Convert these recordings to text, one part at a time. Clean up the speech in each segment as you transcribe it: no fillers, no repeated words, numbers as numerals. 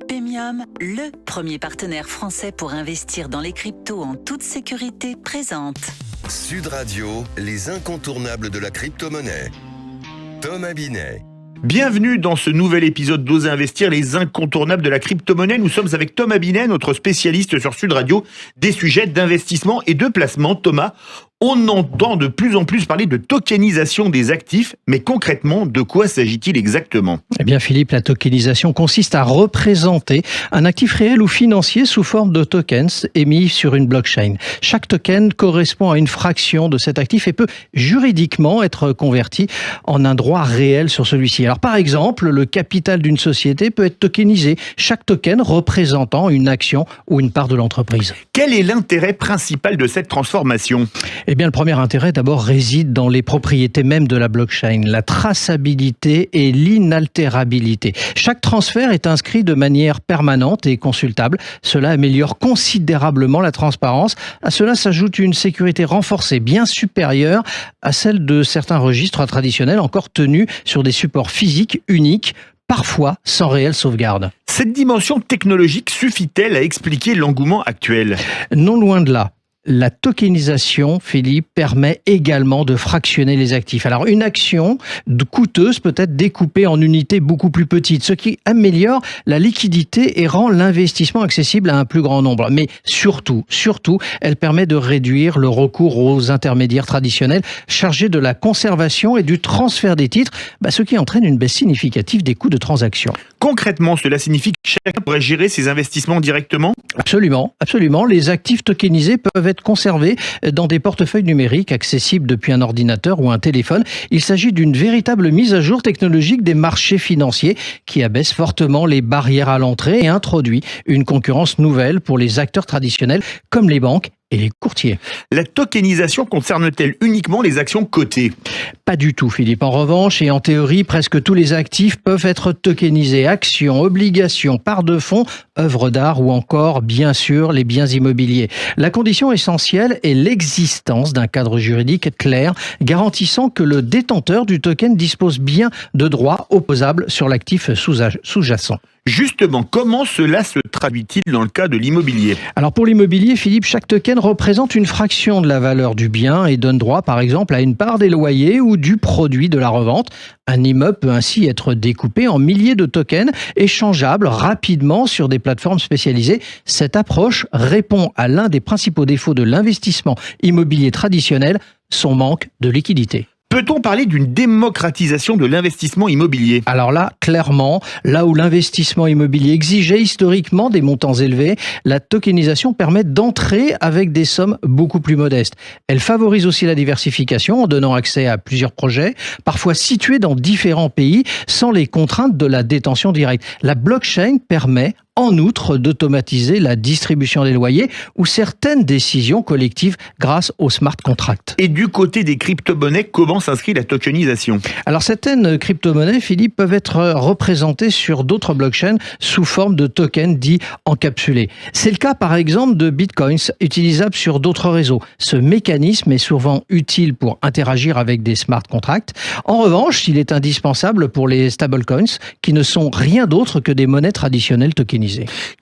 Pemium, le premier partenaire français pour investir dans les cryptos en toute sécurité, présente Sud Radio, les incontournables de la crypto-monnaie. Thomas Binet. Bienvenue dans ce nouvel épisode d'Oser Investir, les incontournables de la crypto-monnaie. Nous sommes avec Thomas Binet, notre spécialiste sur Sud Radio, des sujets d'investissement et de placement. Thomas, on entend de plus en plus parler de tokenisation des actifs, mais concrètement, de quoi s'agit-il exactement ? Eh bien Philippe, la tokenisation consiste à représenter un actif réel ou financier sous forme de tokens émis sur une blockchain. Chaque token correspond à une fraction de cet actif et peut juridiquement être converti en un droit réel sur celui-ci. Alors par exemple, le capital d'une société peut être tokenisé, chaque token représentant une action ou une part de l'entreprise. Quel est l'intérêt principal de cette transformation ? Eh bien, le premier intérêt, d'abord, réside dans les propriétés même de la blockchain, la traçabilité et l'inaltérabilité. Chaque transfert est inscrit de manière permanente et consultable. Cela améliore considérablement la transparence. À cela s'ajoute une sécurité renforcée, bien supérieure à celle de certains registres traditionnels encore tenus sur des supports physiques uniques, parfois sans réelle sauvegarde. Cette dimension technologique suffit-elle à expliquer l'engouement actuel ? Non, loin de là. La tokenisation, Philippe, permet également de fractionner les actifs. Alors, une action coûteuse peut être découpée en unités beaucoup plus petites, ce qui améliore la liquidité et rend l'investissement accessible à un plus grand nombre. Mais surtout, elle permet de réduire le recours aux intermédiaires traditionnels chargés de la conservation et du transfert des titres, ce qui entraîne une baisse significative des coûts de transaction. Concrètement, cela signifie que chacun pourrait gérer ses investissements directement ? Absolument. Les actifs tokenisés peuvent être conservés dans des portefeuilles numériques accessibles depuis un ordinateur ou un téléphone. Il s'agit d'une véritable mise à jour technologique des marchés financiers qui abaisse fortement les barrières à l'entrée et introduit une concurrence nouvelle pour les acteurs traditionnels comme les banques et les courtiers. La tokenisation concerne-t-elle uniquement les actions cotées ? Pas du tout, Philippe. En revanche, et en théorie, presque tous les actifs peuvent être tokenisés. Actions, obligations, parts de fonds, œuvres d'art ou encore, bien sûr, les biens immobiliers. La condition essentielle est l'existence d'un cadre juridique clair, garantissant que le détenteur du token dispose bien de droits opposables sur l'actif sous-jacent. Justement, comment cela se traduit-il dans le cas de l'immobilier ? Alors pour l'immobilier, Philippe, chaque token représente une fraction de la valeur du bien et donne droit par exemple à une part des loyers ou du produit de la revente. Un immeuble peut ainsi être découpé en milliers de tokens échangeables rapidement sur des plateformes spécialisées. Cette approche répond à l'un des principaux défauts de l'investissement immobilier traditionnel, son manque de liquidité. Peut-on parler d'une démocratisation de l'investissement immobilier ? Alors là, clairement, là où l'investissement immobilier exigeait historiquement des montants élevés, la tokenisation permet d'entrer avec des sommes beaucoup plus modestes. Elle favorise aussi la diversification en donnant accès à plusieurs projets, parfois situés dans différents pays, sans les contraintes de la détention directe. La blockchain permet en outre d'automatiser la distribution des loyers ou certaines décisions collectives grâce au smart contract. Et du côté des crypto-monnaies, comment s'inscrit la tokenisation ? Alors certaines crypto-monnaies, Philippe, peuvent être représentées sur d'autres blockchains sous forme de tokens dits encapsulés. C'est le cas par exemple de Bitcoins utilisables sur d'autres réseaux. Ce mécanisme est souvent utile pour interagir avec des smart contracts. En revanche, il est indispensable pour les stablecoins qui ne sont rien d'autre que des monnaies traditionnelles tokenisées.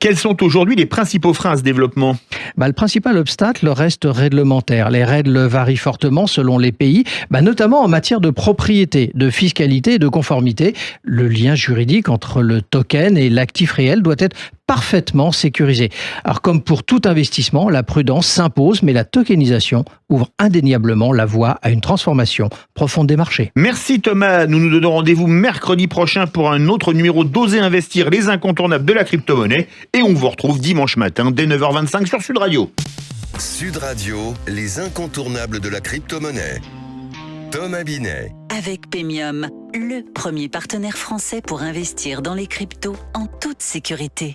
Quels sont aujourd'hui les principaux freins à ce développement ? Le principal obstacle reste réglementaire. Les règles varient fortement selon les pays, notamment en matière de propriété, de fiscalité et de conformité. Le lien juridique entre le token et l'actif réel doit être parfaitement sécurisé. Alors comme pour tout investissement, la prudence s'impose, mais la tokenisation ouvre indéniablement la voie à une transformation profonde des marchés. Merci Thomas, nous nous donnons rendez-vous mercredi prochain pour un autre numéro d'Oser Investir, les incontournables de la crypto-monnaie, et on vous retrouve dimanche matin dès 9h25 sur Sud Radio. Sud Radio, les incontournables de la crypto-monnaie. Thomas Binet. avec Pemium, le premier partenaire français pour investir dans les cryptos en toute sécurité.